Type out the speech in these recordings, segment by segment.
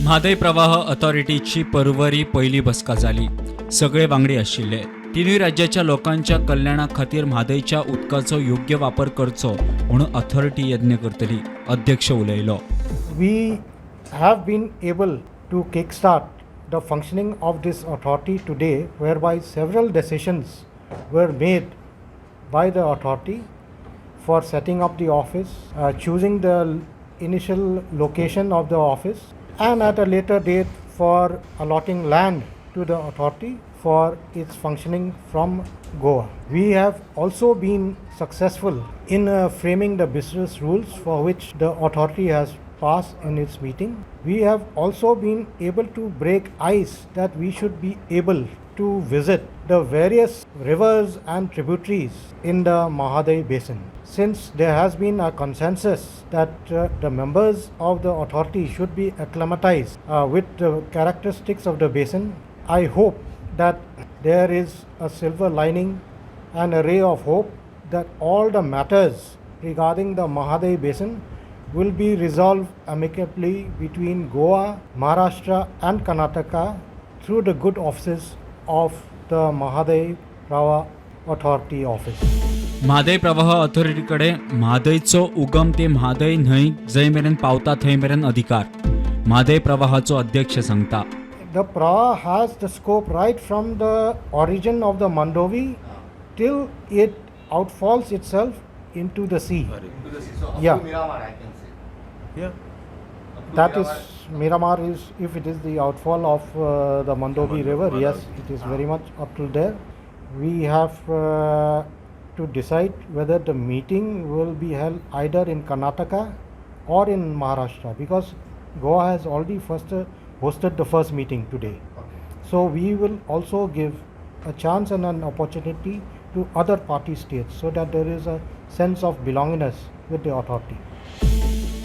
म्हादई प्रवाह अथॉरिटीची परवरी पहिली बसका झाली. सगळे वांगडी आशिल्ले. तिनूय राज्याच्या लोकांच्या कल्याणा खातीर म्हादईच्या उदकाचो योग्य वापर करचो म्हणून अथॉरिटी यत्न करतली. अध्यक्ष उलयलो. We have been able to kickstart the functioning of this authority today, whereby several decisions were made by the authority for setting up the office, choosing the initial location of the office, and at a later date for allotting land to the authority for its functioning from Goa. We have also been successful in framing the business rules for which the authority has passed in its meeting. We have also been able to break ice that we should be able to visit the various rivers and tributaries in the Mhadei basin. Since there has been a consensus that the members of the authority should be acclimatized with the characteristics of the basin, I hope that there is a silver lining and a ray of hope that all the matters regarding the Mhadei basin will be resolved amicably between Goa, Maharashtra and Karnataka through the good offices of the Mhadei Prawah Authority Office. Mhadei प्रवाह अथॉरिटीकडे म्हादईचो उगम ते म्हादई न्हंय जंय मेरेन पावता थंय मेरेन अधिकार. म्हादई प्रवाहाचो अध्यक्ष सांगता. The Prawah has the scope right from the origin of the Mandovi till it outfalls itself into the sea. Yeah. That is Miramar is, if it is the outfall of the Mandovi river, yes, it is very much up to there. We have to decide whether the meeting will be held either in Karnataka or in Maharashtra, because Goa has already hosted the first meeting today. So we will also give a chance and an opportunity to other party states so that there is a sense of belongingness with the authority.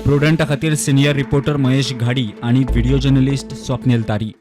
Prudent खातीर senior reporter Mahesh घाडी आणि video journalist Swapnil तारी.